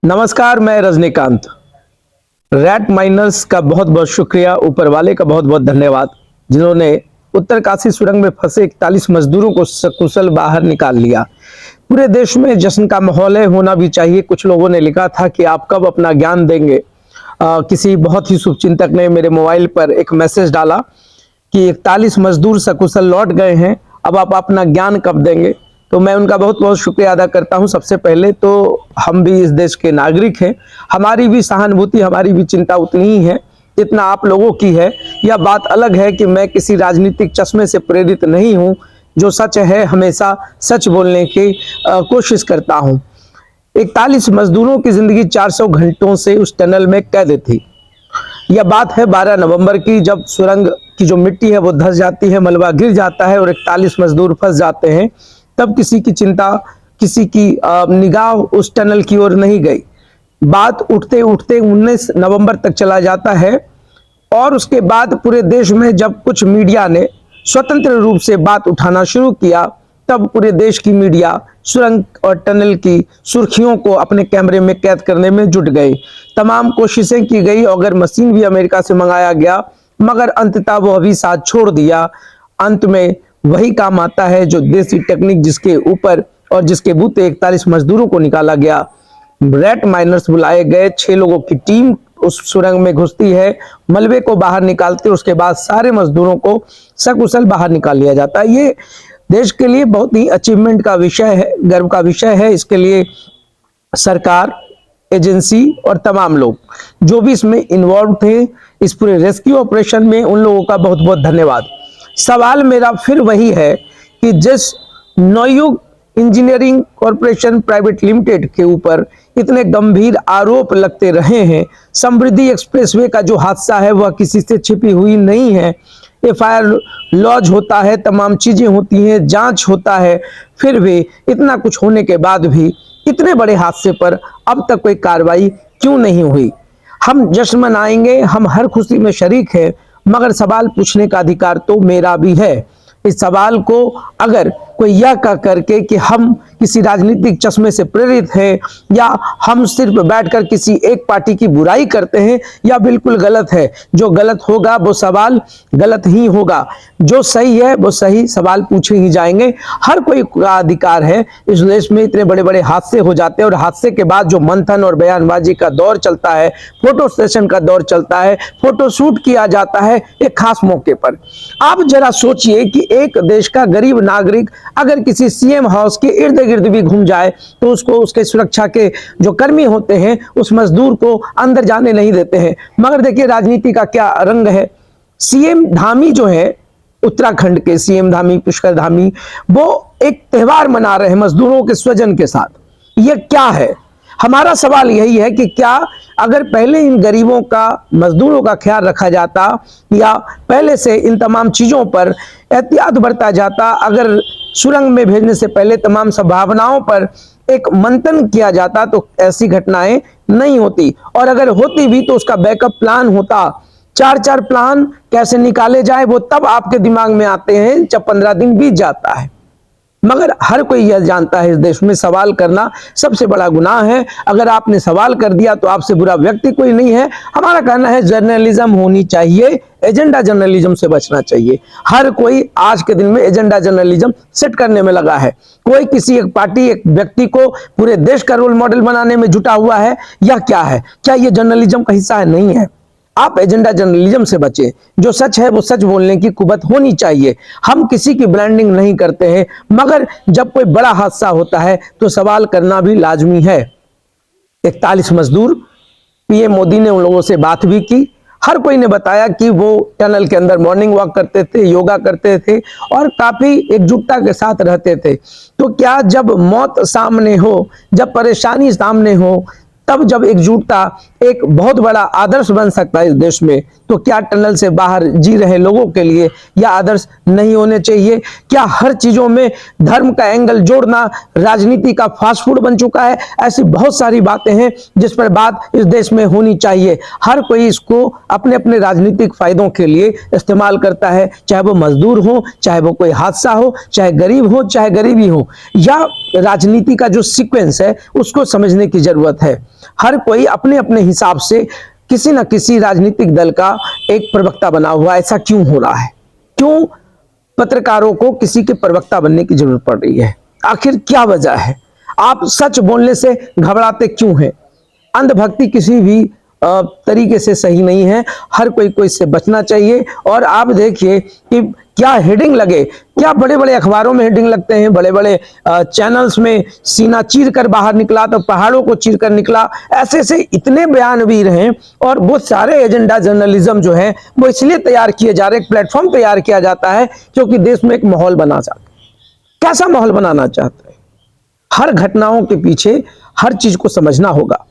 नमस्कार, मैं Rajinikanth. Rat miners का बहुत बहुत शुक्रिया, ऊपर वाले का बहुत बहुत धन्यवाद, जिन्होंने उत्तरकाशी सुरंग में फंसे 41 मजदूरों को सकुशल बाहर निकाल लिया। पूरे देश में जश्न का माहौल है, होना भी चाहिए। कुछ लोगों ने लिखा था कि आप कब अपना ज्ञान देंगे। किसी बहुत ही शुभचिंतक ने मेरे मोबाइल पर एक मैसेज डाला कि 41 मजदूर सकुशल लौट गए हैं, अब आप अपना ज्ञान कब देंगे। तो मैं उनका बहुत बहुत शुक्रिया अदा करता हूं। सबसे पहले तो हम भी इस देश के नागरिक हैं, हमारी भी सहानुभूति, हमारी भी चिंता उतनी ही है जितना आप लोगों की है। यह बात अलग है कि मैं किसी राजनीतिक चश्मे से प्रेरित नहीं हूं। जो सच है हमेशा सच बोलने की कोशिश करता हूं। 41 मजदूरों की जिंदगी 400 घंटों से उस टनल में कैद थी। यह बात है 12 नवंबर की, जब सुरंग की जो मिट्टी है वो धंस जाती है, मलबा गिर जाता है और 41 मजदूर फंस जाते हैं। तब किसी की चिंता, किसी की निगाह उस टनल की ओर नहीं गई। बात उठते उठते 19 नवंबर तक चला जाता है और उसके बाद पूरे देश में जब कुछ मीडिया ने स्वतंत्र रूप से बात उठाना शुरू किया, तब पूरे देश की मीडिया सुरंग और टनल की सुर्खियों को अपने कैमरे में कैद करने में जुट गई। तमाम कोशिशें की गई, अगर मशीन भी अमेरिका से मंगाया गया, मगर अंततः वो अभी साथ छोड़ दिया। अंत में वही काम आता है जो देसी टेक्निक, जिसके ऊपर और जिसके बूते 41 मजदूरों को निकाला गया। रैट माइनर्स बुलाए गए, 6 लोगों की टीम उस सुरंग में घुसती है, मलबे को बाहर निकालते, उसके बाद सारे मजदूरों को सकुशल बाहर निकाल लिया जाता है। ये देश के लिए बहुत ही अचीवमेंट का विषय है, गर्व का विषय है। इसके लिए सरकार, एजेंसी और तमाम लोग जो भी इसमें इन्वॉल्व थे, इस पूरे रेस्क्यू ऑपरेशन में, उन लोगों का बहुत बहुत धन्यवाद। सवाल मेरा फिर वही है कि जिस Navyug engineering corporation private limited के ऊपर इतने गंभीर आरोप लगते रहे हैं, समृद्धि एक्सप्रेसवे का जो हादसा है वह किसी से छिपी हुई नहीं है। एफआईआर लॉन्च होता है, तमाम चीजें होती हैं, जांच होता है, फिर भी इतना कुछ होने के बाद भी इतने बड़े हादसे पर अब तक कोई कार्रवाई क्यों नहीं हुई। हम जश्न मनाएंगे, हम हर खुशी में शरीक हैं, मगर सवाल पूछने का अधिकार तो मेरा भी है। इस सवाल को अगर कोई यह कह करके कि हम किसी राजनीतिक चश्मे से प्रेरित हैं या हम सिर्फ बैठकर किसी एक पार्टी की बुराई करते हैं, यह बिल्कुल गलत है। जो गलत होगा वो सवाल गलत ही होगा, जो सही है वो सही सवाल पूछे ही जाएंगे। हर कोई का अधिकार है। इस देश में इतने बड़े बड़े हादसे हो जाते हैं और हादसे के बाद जो मंथन और बयानबाजी का दौर चलता है, फोटो सेशन का दौर चलता है, फोटो शूट किया जाता है एक खास मौके पर। आप जरा सोचिए कि एक देश का गरीब नागरिक अगर किसी सीएम हाउस के इर्द गिर्द भी घूम जाए तो उसको, उसके सुरक्षा के जो कर्मी होते हैं, उस मजदूर को अंदर जाने नहीं देते हैं। मगर देखिए राजनीति का क्या रंग है। सीएम धामी जो है, उत्तराखंड के सीएम धामी, पुष्कर धामी, वो एक त्योहार मना रहे हैं मजदूरों के स्वजन के साथ। यह क्या है? हमारा सवाल यही है कि क्या अगर पहले इन गरीबों का, मजदूरों का ख्याल रखा जाता या पहले से इन तमाम चीजों पर एहतियात बरता जाता, अगर सुरंग में भेजने से पहले तमाम संभावनाओं पर एक मंथन किया जाता, तो ऐसी घटनाएं नहीं होती। और अगर होती भी तो उसका बैकअप प्लान होता। 4-4 प्लान कैसे निकाले जाए वो तब आपके दिमाग में आते हैं जब 15 दिन बीत जाता है। मगर हर कोई यह जानता है इस देश में सवाल करना सबसे बड़ा गुनाह है। अगर आपने सवाल कर दिया तो आपसे बुरा व्यक्ति कोई नहीं है। हमारा कहना है जर्नलिज्म होनी चाहिए, एजेंडा जर्नलिज्म से बचना चाहिए। हर कोई आज के दिन में एजेंडा जर्नलिज्म सेट करने में लगा है। कोई किसी एक पार्टी, एक व्यक्ति को पूरे देश का रोल मॉडल बनाने में जुटा हुआ है। यह क्या है? क्या यह जर्नलिज्म का हिस्सा है? नहीं है। आप एजेंडा जर्नलिज्म से बचें। जो सच है वो सच बोलने की कुवत होनी चाहिए। हम किसी की ब्रांडिंग नहीं करते हैं, मगर जब कोई बड़ा हादसा होता है तो सवाल करना भी लाजमी है। 41 मजदूर, पीएम मोदी ने उन लोगों से बात भी की। हर कोई ने बताया कि वो टनल के अंदर मॉर्निंग वॉक करते थे, योगा करते थे और काफी एकजुटता के साथ रहते थे। तो क्या जब मौत सामने हो, जब परेशानी सामने हो, तब जब एकजुटता एक बहुत बड़ा आदर्श बन सकता है इस देश में, तो क्या टनल से बाहर जी रहे लोगों के लिए यह आदर्श नहीं होने चाहिए? क्या हर चीजों में धर्म का एंगल जोड़ना राजनीति का फास्ट फूड बन चुका है? ऐसी बहुत सारी बातें हैं जिस पर बात इस देश में होनी चाहिए। हर कोई इसको अपने अपने राजनीतिक फायदों के लिए इस्तेमाल करता है, चाहे वो मजदूर हो, चाहे वो कोई हादसा हो, चाहे गरीब हो, चाहे गरीबी हो, या राजनीति का जो सीक्वेंस है उसको समझने की जरूरत है। हर कोई अपने अपने हिसाब से किसी न किसी राजनीतिक दल का एक प्रवक्ता बना हुआ। ऐसा क्यों हो रहा है? क्यों पत्रकारों को किसी के प्रवक्ता बनने की जरूरत पड़ रही है? आखिर क्या वजह है? आप सच बोलने से घबराते क्यों हैं? अंधभक्ति किसी भी तरीके से सही नहीं है। हर कोई को इससे बचना चाहिए। और आप देखिए कि क्या हेडिंग लगे, क्या बड़े बड़े अखबारों में हेडिंग लगते हैं, बड़े बड़े चैनल्स में सीना चीर कर बाहर निकला तो पहाड़ों को चीर कर निकला, ऐसे ऐसे इतने बयानवीर हैं। और वो सारे एजेंडा जर्नलिज्म जो है वो इसलिए तैयार किए जा रहे, एक प्लेटफॉर्म तैयार किया जाता है क्योंकि देश में एक माहौल बना जाता है। कैसा माहौल बनाना चाहते हैं? हर घटनाओं के पीछे हर चीज को समझना होगा।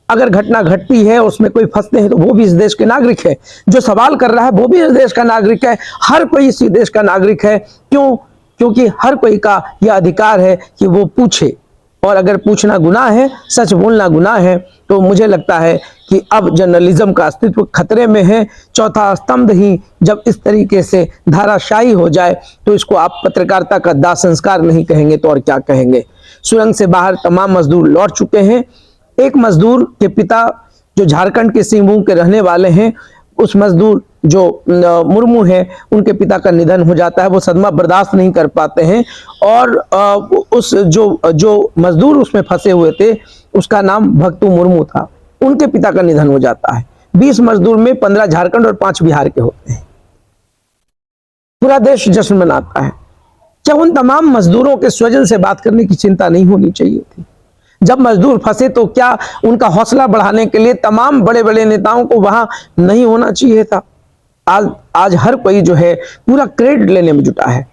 अगर घटना घटती है उसमें कोई फंसते हैं तो वो भी इस देश के नागरिक है, जो सवाल कर रहा है वो भी इस देश का नागरिक है, हर कोई इसी देश का नागरिक है। क्यों? क्योंकि हर कोई का यह अधिकार है कि वो पूछे, और अगर पूछना गुनाह है, सच बोलना गुनाह है, तो मुझे लगता है कि अब जर्नलिज्म का अस्तित्व खतरे में है। चौथा स्तंभ ही जब इस तरीके से धाराशायी हो जाए तो इसको आप पत्रकारिता का दाह संस्कार नहीं कहेंगे तो और क्या कहेंगे। सुरंग से बाहर तमाम मजदूर लौट चुके हैं। एक मजदूर के पिता जो झारखंड के सिंहभूम के रहने वाले हैं, उस मजदूर जो मुर्मू है, उनके पिता का निधन हो जाता है। वो सदमा बर्दाश्त नहीं कर पाते हैं और उस जो मजदूर उसमें फंसे हुए थे उसका नाम भक्तू मुर्मू था, उनके पिता का निधन हो जाता है। 20 मजदूर में 15 झारखंड और 5 बिहार के होते हैं। पूरा देश जश्न मनाता है। क्या उन तमाम मजदूरों के स्वजन से बात करने की चिंता नहीं होनी चाहिए थी? जब मजदूर फंसे तो क्या उनका हौसला बढ़ाने के लिए तमाम बड़े बड़े नेताओं को वहां नहीं होना चाहिए था? आज हर कोई जो है पूरा क्रेडिट लेने में जुटा है,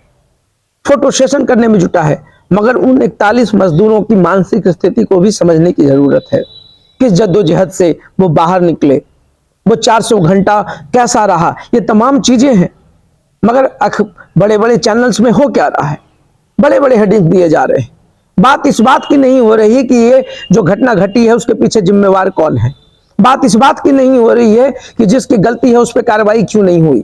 फोटो सेशन करने में जुटा है, मगर उन 41 मजदूरों की मानसिक स्थिति को भी समझने की जरूरत है। किस जद्दोजहद से वो बाहर निकले, वो 400 घंटा कैसा रहा, ये तमाम चीजें हैं। मगर बड़े बड़े चैनल्स में हो क्या रहा है? बड़े बड़े हेडिंग दिए जा रहे हैं। बात इस बात की नहीं हो रही कि ये जो घटना घटी है उसके पीछे जिम्मेवार कौन है। बात इस बात की नहीं हो रही है कि जिसकी गलती है उस पर कार्रवाई क्यों नहीं हुई।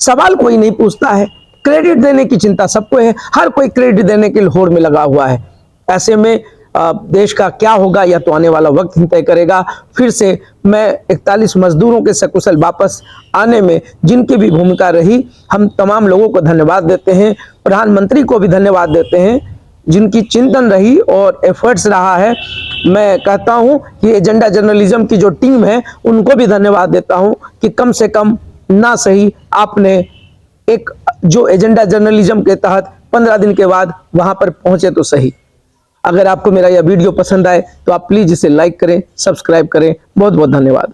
सवाल कोई नहीं पूछता है। क्रेडिट देने की चिंता सबको है, हर कोई क्रेडिट देने के होड़ में लगा हुआ है। ऐसे में देश का क्या होगा यह तो आने वाला वक्त ही तय करेगा। फिर से मैं 41 मजदूरों के सकुशल वापस आने में जिनकी भी भूमिका रही, हम तमाम लोगों को धन्यवाद देते हैं। प्रधानमंत्री को भी धन्यवाद देते हैं जिनकी चिंतन रही और एफर्ट्स रहा है। मैं कहता हूं कि एजेंडा जर्नलिज्म की जो टीम है उनको भी धन्यवाद देता हूं कि कम से कम ना सही आपने एक जो एजेंडा जर्नलिज्म के तहत 15 दिन के बाद वहां पर पहुंचे तो सही। अगर आपको मेरा यह वीडियो पसंद आए तो आप प्लीज इसे लाइक करें, सब्सक्राइब करें। बहुत बहुत धन्यवाद।